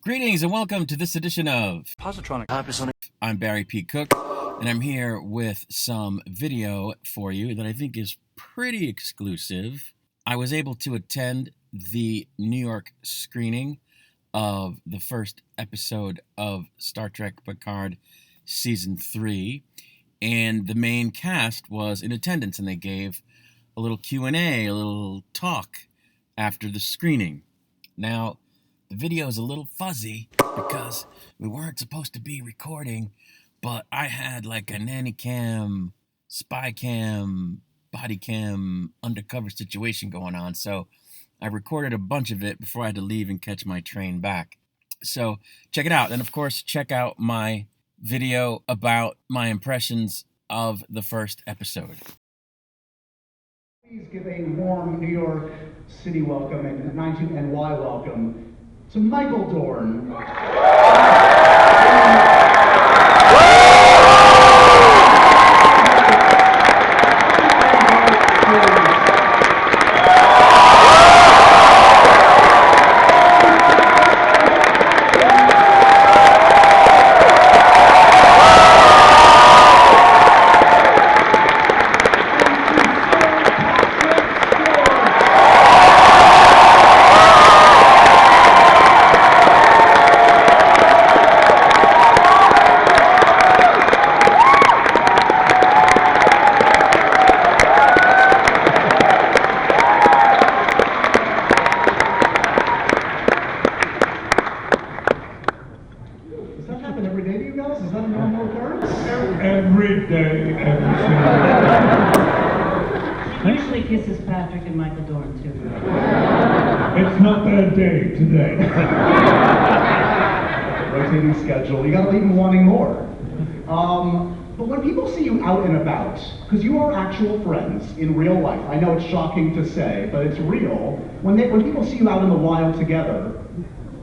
Greetings and welcome to this edition of Positronic. I'm Barry P. Cook, and I'm here with some video for you that I think is pretty exclusive. I was able to attend the New York screening of the first episode of Star Trek Picard Season 3, and the main cast was in attendance, and they gave a little Q&A, a little talk after the screening. Now, the video is a little fuzzy because we weren't supposed to be recording, but I had like a nannycam, spy cam, body cam, undercover situation going on, so I recorded a bunch of it before I had to leave and catch my train back. So check it out, and of course check out my video about my impressions of the first episode. Please give a warm New York City welcome and 92 NY welcome to Michael Dorn. Every day, every single He usually kisses Patrick and Michael Dorn, too. It's not that day today. Rotating schedule. You gotta leave them wanting more. But when people see you out and about, because you are actual friends in real life, I know it's shocking to say, but it's real. When people see you out in the wild together,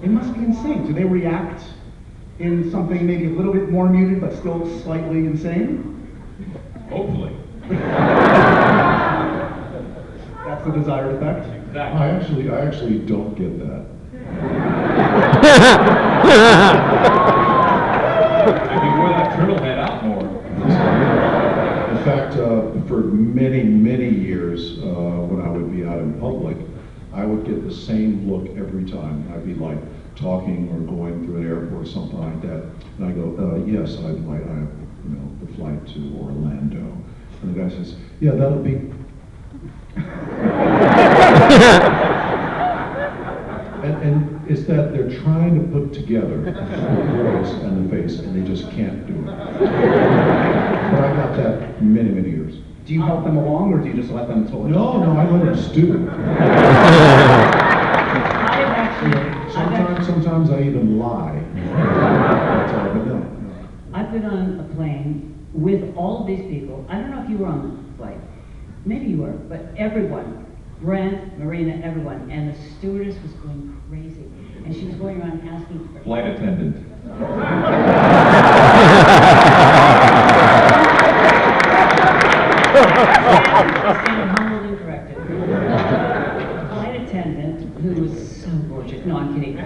it must be insane. Do they react in something maybe a little bit more muted, but still slightly insane? Hopefully. That's the desired effect? I actually don't get that. If you wore that turtle head out more. In fact, for many years, when I would be out in public, I would get the same look every time. I'd be like talking or going through an airport or something like that, and I go, yes, I have, the flight to Orlando. And the guy says, yeah, that'll be. and it's that they're trying to put together the voice and the face, and they just can't do it. But I got that many years. Do you help them along, or do you just let them talk? No, I let them stew. Sometimes I even lie. But no. I've been on a plane with all of these people. I don't know if you were on the flight. Maybe you were, but everyone, Brent, Marina, everyone, and the stewardess was going crazy. And she was going around asking for Flight attendant. Stand humbled and corrected. Flight attendant, who was so gorgeous. No, I'm kidding.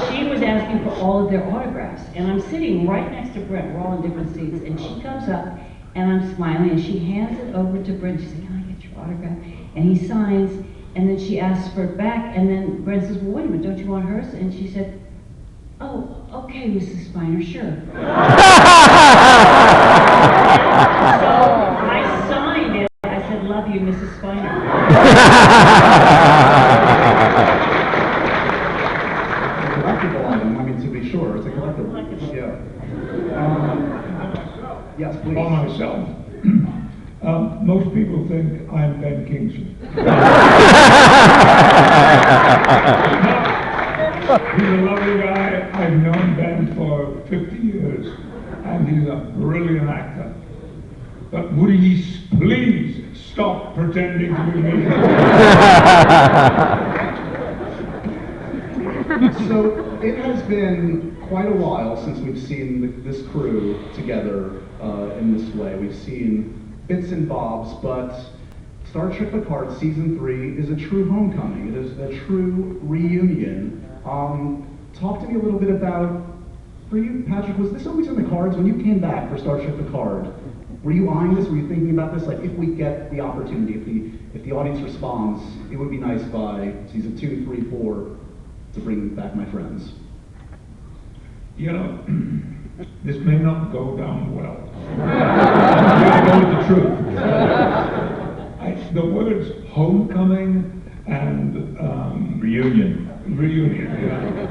She was asking for all of their autographs, and I'm sitting right next to Brent. We're all in different seats, and she comes up, and I'm smiling, and she hands it over to Brent. She said, "Can I get your autograph?" And he signs, and then she asks for it back, and then Brent says, "Well, wait a minute, don't you want hers?" And she said, "Oh, okay, Mrs. Spiner, sure." So I signed it. I said, "Love you, Mrs. Spiner." Collectible item, I mean, to be sure, it's a collectible. Yeah. Yes, please. For myself, most people think I'm Ben Kingsley. He's a lovely guy. I've known Ben for 50 years, and he's a brilliant actor. But would he please stop pretending to be me? So it has been quite a while since we've seen this crew together in this way. We've seen bits and bobs, but Star Trek Picard Season 3 is a true homecoming. It is a true reunion Talk to me a little bit about, for you, Patrick, was this always in the cards when you came back for Star Trek Picard? Were you eyeing this? Were you thinking about this? Like, if we get the opportunity, if the audience responds, it would be nice by season 2, 3, 4 to bring back my friends. You know, this may not go down well. I'm going to go with the truth. The words homecoming and Reunion. Yeah.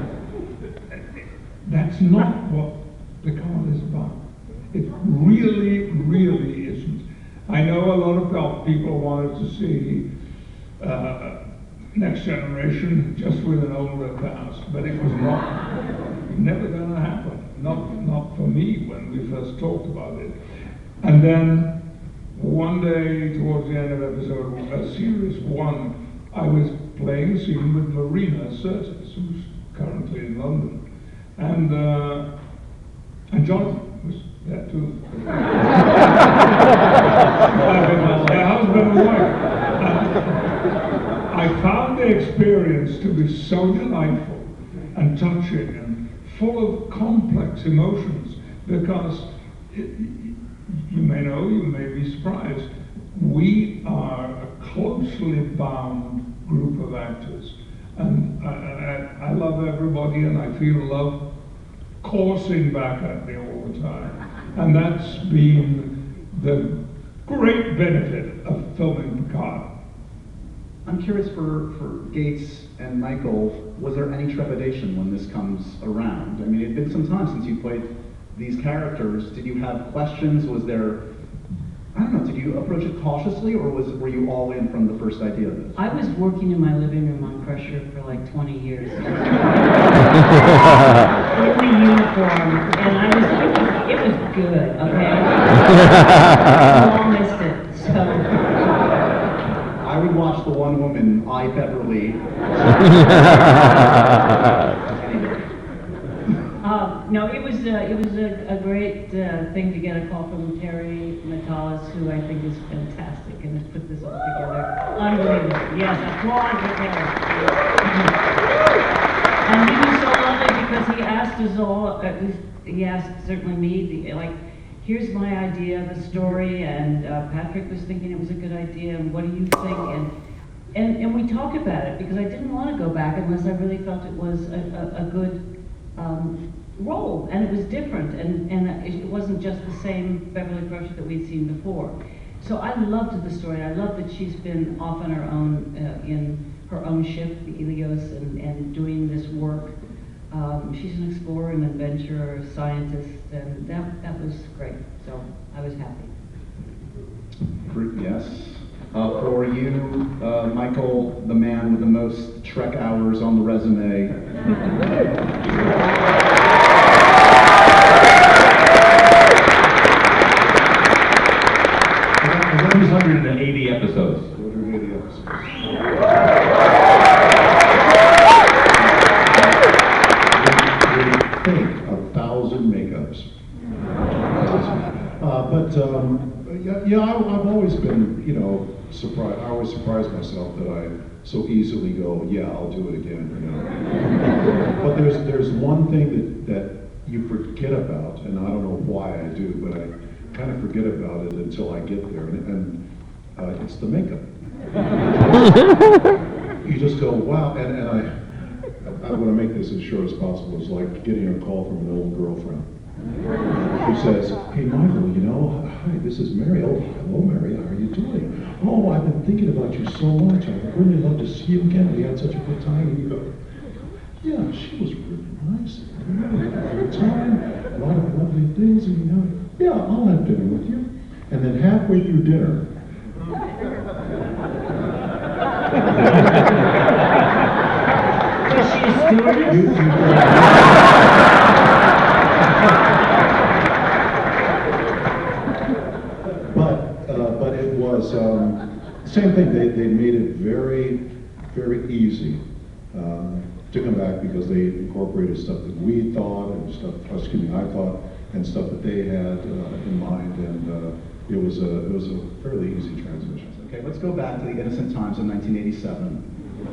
That's not what Picard is about. It really, really isn't. I know a lot of people wanted to see Next Generation just with an older cast, but it was never going to happen. Not for me when we first talked about it. And then one day towards the end of series 1, I was playing a scene with Marina Sirtis, who's currently in London, and Jonathan was there too. Their husband and wife. I found the experience to be so delightful and touching and full of complex emotions because you may know, you may be surprised, we are a closely bound group of actors. And I love everybody and I feel love coursing back at me all the time. And that's been the great benefit of filming Picard. I'm curious for Gates and Michael, was there any trepidation when this comes around? I mean, it had been some time since you played these characters. Did you have questions? Was there, I don't know, did you approach it cautiously or were you all in from the first idea of this? I was working in my living room on Crusher for like 20 years. In the uniform, and it was good, okay? I all missed it, so. I would watch the one woman, I Beverly. No, it was a great thing to get a call from Terry Metalis, who I think is fantastic and has put this all together. Unbelievable. Yes, applause for Terry. And he was so lovely because he asked us all, at least he asked certainly me, here's my idea of the story, and Patrick was thinking it was a good idea, and what do you think? And we talked about it because I didn't want to go back unless I really felt it was a good role, and it was different, and it wasn't just the same Beverly Crusher that we'd seen before. So I loved the story. I love that she's been off on her own in her own ship, the Ilios, and doing this work. She's an explorer, an adventurer, a scientist, and that was great. So I was happy. Yes. For you, Michael, the man with the most Trek hours on the resume. 180 episodes. 180 episodes. Think 1,000 makeups. I've always been, surprised. I always surprise myself that I so easily go, yeah, I'll do it again, But there's one thing that you forget about, and I don't know why I do, but I kind of forget about it until I get there, and it's the makeup. You just go, wow, and I want to make this as short as possible. It's like getting a call from an old girlfriend who says, hey, Michael, hi, this is Mary. Oh, hello, Mary, how are you doing? Oh, I've been thinking about you so much. I'd really love to see you again. We had such a good time. And you go, yeah, she was really nice. We had a good time, a lot of lovely things, and yeah, I'll have dinner with you. And then halfway through dinner, Was she a stewardess? But it was same thing. They made it very, very easy to come back because they incorporated stuff that we thought and stuff. I thought and stuff that they had in mind, and it was a fairly easy transition. Okay, let's go back to the innocent times in 1987.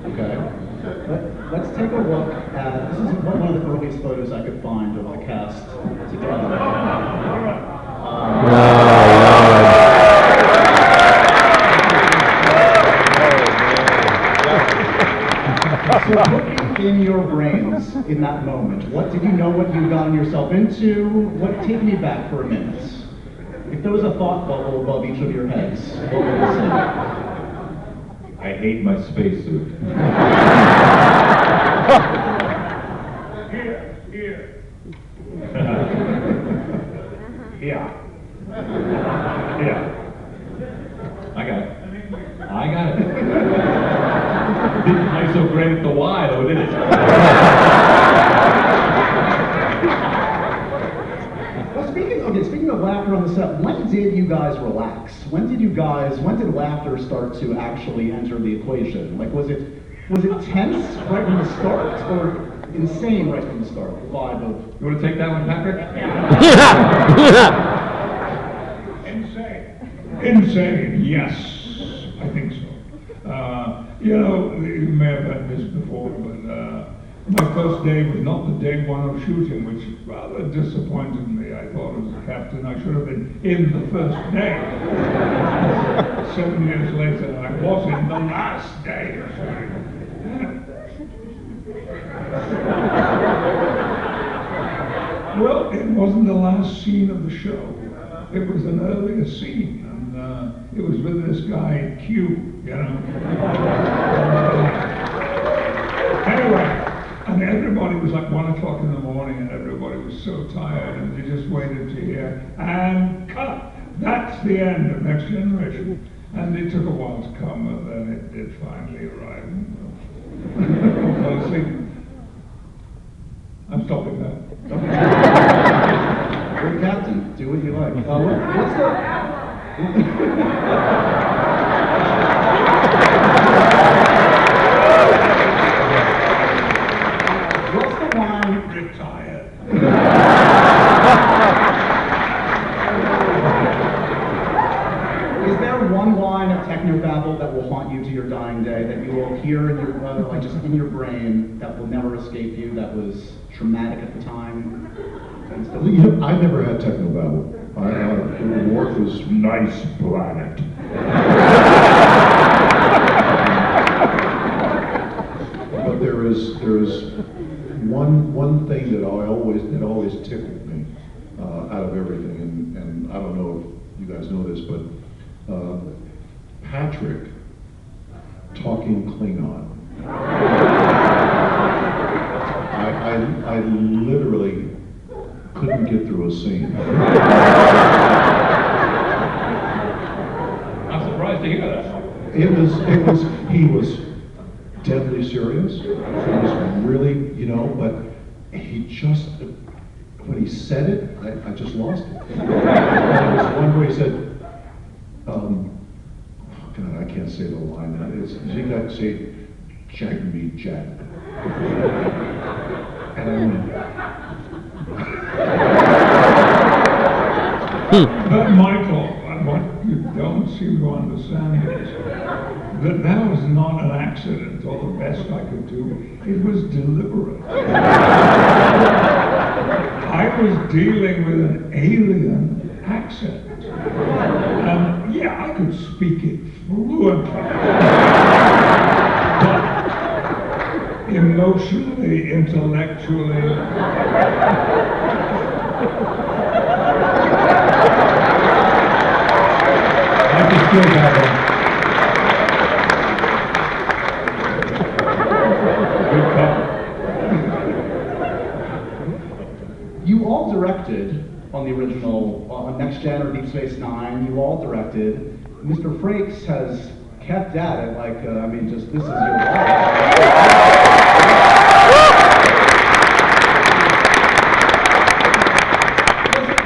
Okay. Let's take a look at, this is one of the earliest photos I could find of the cast together. So looking in your brains in that moment, what did you know what you gotten yourself into? Take me back for a minute. If there was a thought bubble above each of your heads, what would it say? I hate my spacesuit. Here. Yeah. I got it. Didn't play so great at the Y though, did it? Well, speaking of laughter on the set, when did you guys relax? When did laughter start to actually enter the equation? Like, was it tense right from the start, or insane right from the start? The vibe of. You want to take that one, Patrick? Insane, yes, I think so. You may have had this before, but my first day was not the day one of shooting, which rather disappointed me. I thought as a captain I should have been in the first day. 7 years later, I was in the last day of shooting. Well, it wasn't the last scene of the show. It was an earlier scene. It was with this guy, Q, Anyway, and everybody was like 1 o'clock in the morning, and everybody was so tired, and they just waited to hear, and cut! That's the end of Next Generation. And it took a while to come, and then it did finally arrive. So I'm stopping that. You're the captain. Do what you like. What's the... What's the line? Retired. Is there one line of technobabble that will haunt you to your dying day, that you will hear in your, just in your brain, that will never escape you, that was traumatic at the time? I never had technobabble. Worf is nice planet. But there is one thing that always tickled me out of everything, and I don't know if you guys know this, but Patrick talking Klingon. I literally couldn't get through a scene. I'm surprised to hear that. He was deadly serious. He was really, but he just, when he said it, I just lost it. And there was one where he said, oh God, I can't say the line. You got to say, "Jag me, Jag." And I went, But Michael, what you don't seem to understand is that was not an accident or the best I could do. It was deliberate. I was dealing with an alien accent. And yeah, I could speak it fluently. But emotionally, intellectually, Like the skill battle. Good cover. You all directed on the original, on Next Gen or Deep Space Nine, you all directed. Mr. Frakes has kept at it like, just this is your life.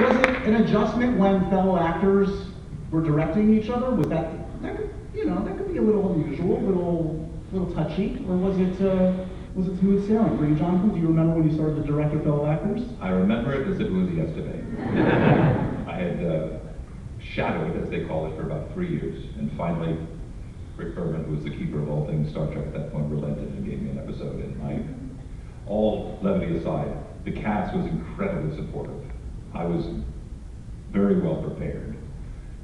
Was it an adjustment when fellow actors were directing each other? Was that could be a little unusual, a little touchy, or was it smooth sailing for you, Jonathan? Do you remember when you started to direct your fellow actors? I remember it as it was yesterday. I had shadowed, as they call it, for about 3 years, and finally Rick Berman, who was the keeper of all things Star Trek at that point, relented and gave me an episode. And all levity aside, the cast was incredibly supportive. I was very well prepared.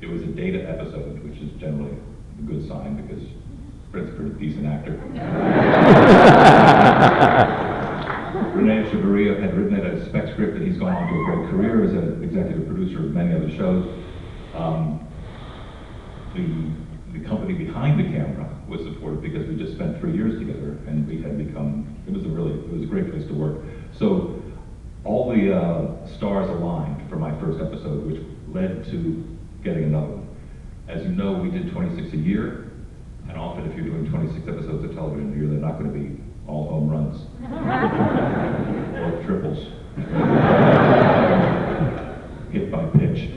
It was a Data episode, which is generally a good sign because Fred's a pretty decent actor. Renee Echevarria had written it as a spec script, and he's gone on to a great career as an executive producer of many other shows. The company behind the camera was supportive because we just spent 3 years together, and we had become, it was a great place to work. So all the stars aligned for my first episode, which led to getting another one. As you know, we did 26 a year, and often if you're doing 26 episodes of television a year, they're not going to be all home runs or triples. Hit by pitch.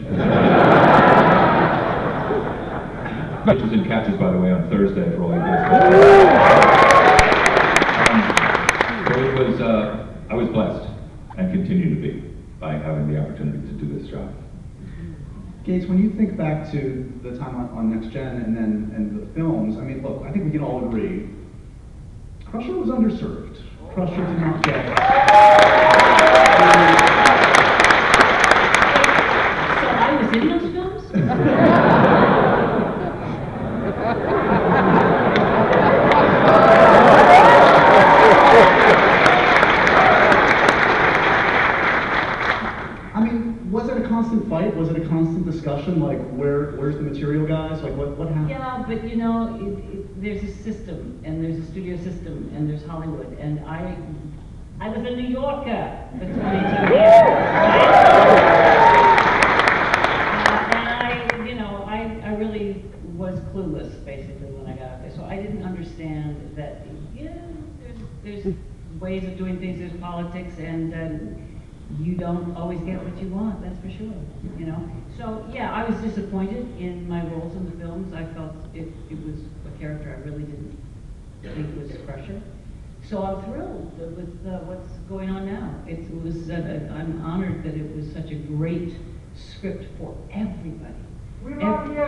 Pitches and catches, by the way, on Thursday for all you guys. So it was, I was blessed and continue to be by having the opportunity to do this job. Gates, when you think back to the time on Next Gen and the films, I mean, look, I think we can all agree, Crusher was underserved. Crusher did not get. So I was in those films? I mean, was it a constant fight? Was it a constant discussion? Like, where's the material, guys? Like, what happened? Yeah, but you know, there's a system, and there's a studio system, and there's Hollywood, and I was a New Yorker for 22 years. And I really was clueless, basically, when I got out there. So I didn't understand that, there's ways of doing things, there's politics, and you don't always get what you want, that's for sure, So, yeah, I was disappointed in my roles in the films. I felt it was a character I really didn't think was Crusher. So I'm thrilled with what's going on now. I'm honored that it was such a great script for everybody. We love you!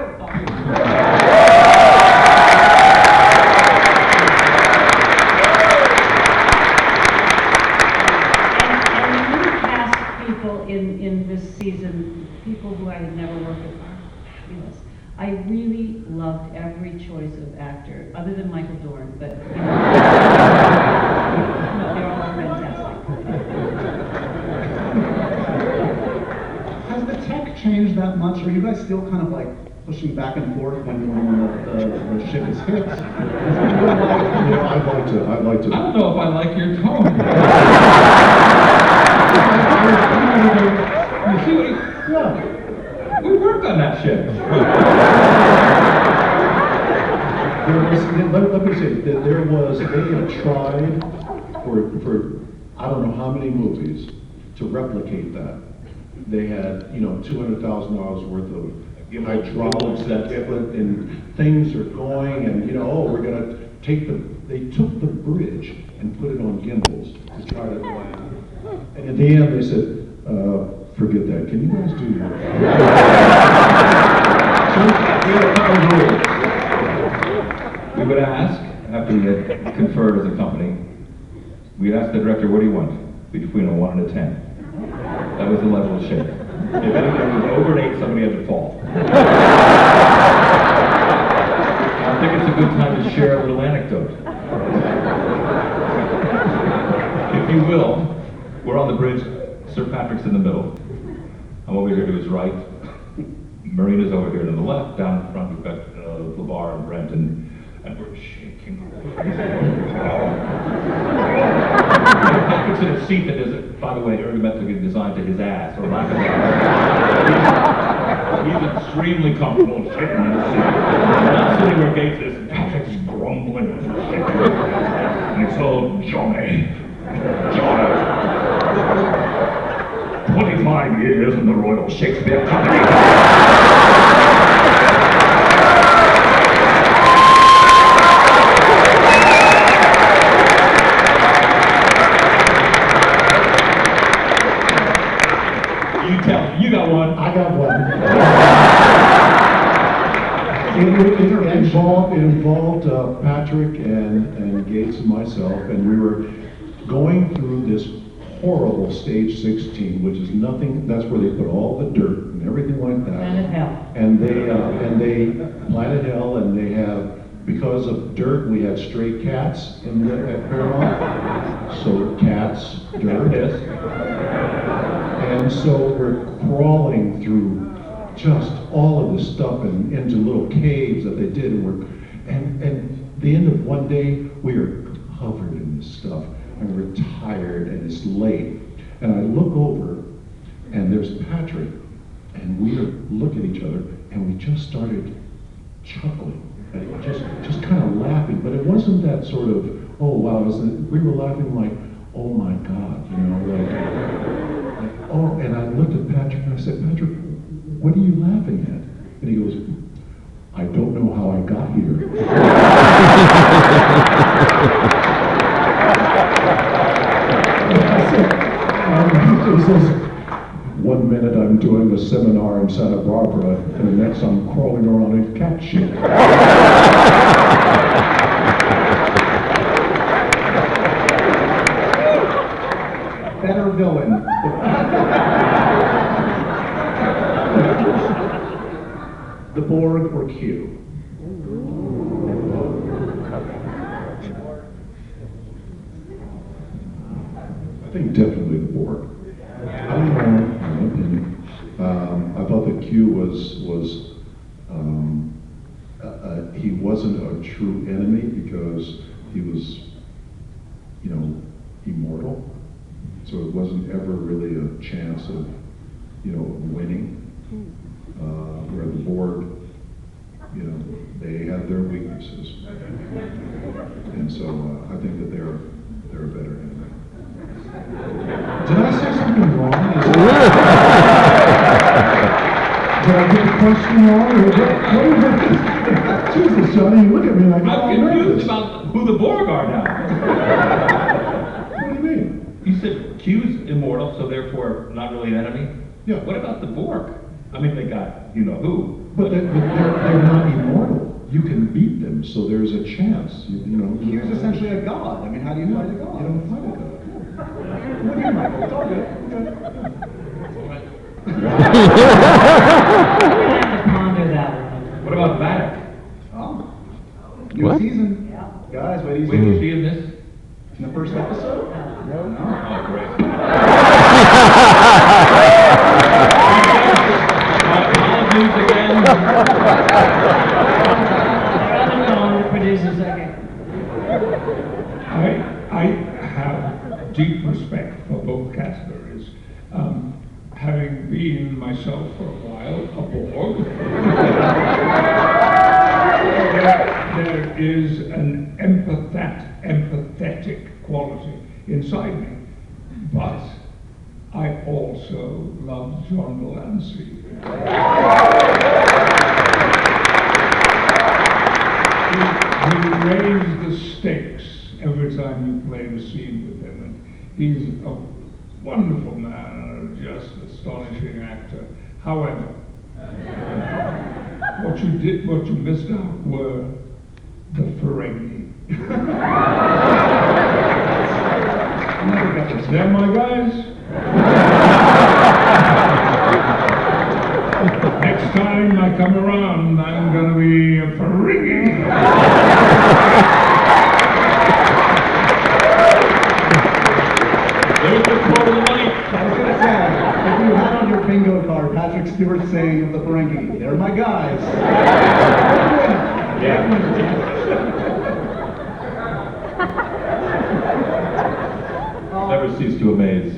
In this season, people who I had never worked with are fabulous. I really loved every choice of actor, other than Michael Dorn, but no, they're all fantastic. Has the tech changed that much? Are you guys still kind of like pushing back and forth when the ship is hit? I'd like to. I don't know if I like your tone. You see, Yeah. we worked on that ship. Let me say that they had tried for I don't know how many movies to replicate that. They had, $200,000 worth of hydraulics and things are going, and we're gonna they took the bridge and put it on gimbals to try to land. And in the end, they said, forget that. Can you guys do that? So we had a couple rules. We would ask, after we had conferred as a company, we'd ask the director, what do you want? Between a 1 and a 10. That was the level of shake. If anything was over an 8, somebody had to fall. I think it's a good time to share a little anecdote. If you will, we're on the bridge, Sir Patrick's in the middle. I'm over here to his right. Marina's over here to the left. Down in front, we've got LeVar and Brent, and we're shaking. Patrick's in a seat that is, by the way, ergonomically designed to his ass, or lack of that. He's extremely comfortable sitting in his seat. Not sitting where Gates is, and Patrick's grumbling. And it's all Johnny. 25 years in the Royal Shakespeare Company. You tell me, you got one. I got one. It involved Patrick and Gates and myself, and we were going through this horrible stage 16, which is nothing. That's where they put all the dirt and everything like that. Planet Hell. And they Planet Hell, and they have, because of dirt, we had stray cats at Paramount. So cats, dirt. Yes. And so we're crawling through just all of this stuff and into little caves that they did, and the end of one day we are covered in this stuff, and we're tired, and it's late, and I look over, and there's Patrick, and we look at each other, and we just started chuckling, and just kind of laughing, but it wasn't that sort of, oh wow, we were laughing like, oh my God, like oh, and I looked at Patrick and I said, Patrick, what are you laughing at? And he goes, I don't know how I got here. He says, 1 minute I'm doing a seminar in Santa Barbara, and the next I'm crawling around in cat shit. Better villain. The Borg or Q? I think definitely the Borg. I don't know, in my opinion. I thought that Q was he wasn't a true enemy because he was, immortal. So it wasn't ever really a chance of, winning. Where the Borg, they have their weaknesses, and so I think that they're a better enemy. Did I say something wrong? Did I get the question wrong? What is this? Jesus, Johnny, look at me like I'm confused about who the Borg are now. What do you mean? You said Q's immortal, so therefore not really an enemy? Yeah. What about the Borg? I mean, they got who. But they're not immortal. You can beat them, so there's a chance. Q's essentially a god. I mean, how do you fight a god? You don't fight a god. What do you, Michael? It's all good. We have to ponder that one. What about Vatic? Oh. New What? season. Yeah. Guys, wait, Wait, was she in this? in the first episode? No. Oh, great. Apologies again. Rather phone, the producer second. I have deep respect for both categories. Having been myself for a while a Borg, there is an empathetic quality inside me. But I also love John Delancey. He raised the stakes every time you played a scene with him, and he's a wonderful man and a just astonishing actor. However, what you missed out were the Ferengi. They're my guys. Next time I come around, I'm gonna be a Ferengi. There's the quote of the money. I was going to say, if you had on your bingo card Patrick Stewart saying of the Ferengi, they're my guys. Yeah. Never cease to amaze.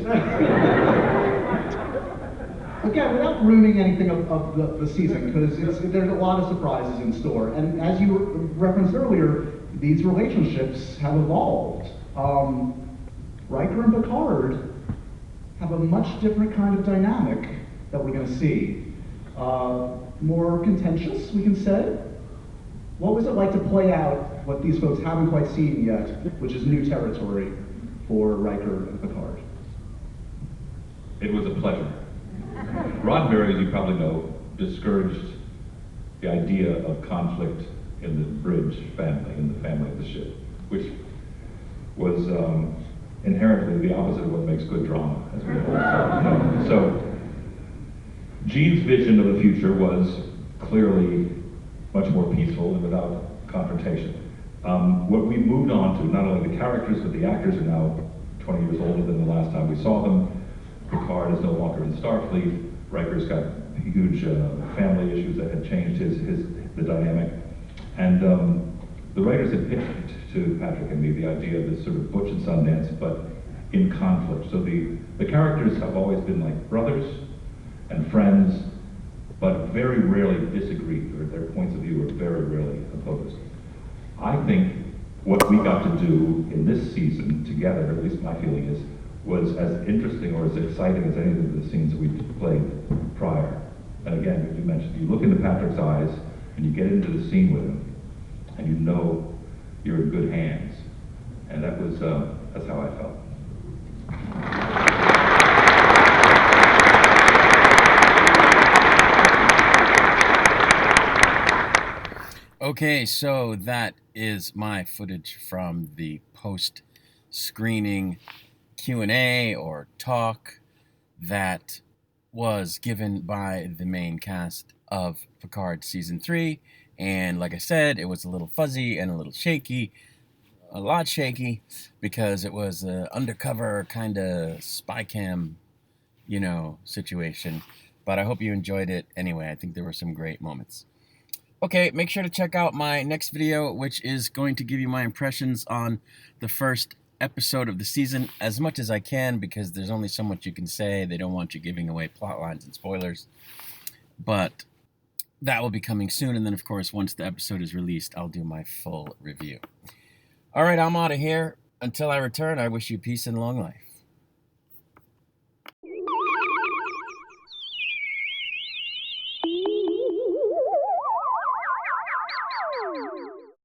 Again, without ruining anything of the season, because there's a lot of surprises in store. And as you referenced earlier, these relationships have evolved. Riker and Picard have a much different kind of dynamic that we're going to see. More contentious, we can say. What was it like to play out what these folks haven't quite seen yet, which is new territory for Riker and Picard? It was a pleasure. Roddenberry, as you probably know, discouraged the idea of conflict in the bridge family, in the family of the ship, which was inherently the opposite of what makes good drama, as we all know. So Gene's vision of the future was clearly much more peaceful and without confrontation. What we moved on to, not only the characters, but the actors are now 20 years older than the last time we saw them. Picard is no longer in Starfleet. Riker's got huge family issues that had changed the dynamic. And the writers had pitched to Patrick and me the idea of this sort of Butch and Sundance, but in conflict. So the characters have always been like brothers and friends, but very rarely disagree, or their points of view are very rarely opposed. I think what we got to do in this season together, at least my feeling is, was as interesting or as exciting as any of the scenes that we played prior. And again, as you mentioned, you look into Patrick's eyes and you get into the scene with him, and you know you're in good hands. And that was, that's how I felt. Okay, so that is my footage from the post-screening Q&A or talk that was given by the main cast of Picard Season 3. And like I said, it was a little fuzzy and a little shaky, a lot shaky, because it was an undercover kind of spy cam, you know, situation. But I hope you enjoyed it anyway. I think there were some great moments. Okay, make sure to check out my next video, which is going to give you my impressions on the first episode of the season, as much as I can, because there's only so much you can say. They don't want you giving away plot lines and spoilers. But that will be coming soon, and then, of course, once the episode is released, I'll do my full review. All right, I'm out of here. Until I return, I wish you peace and long life.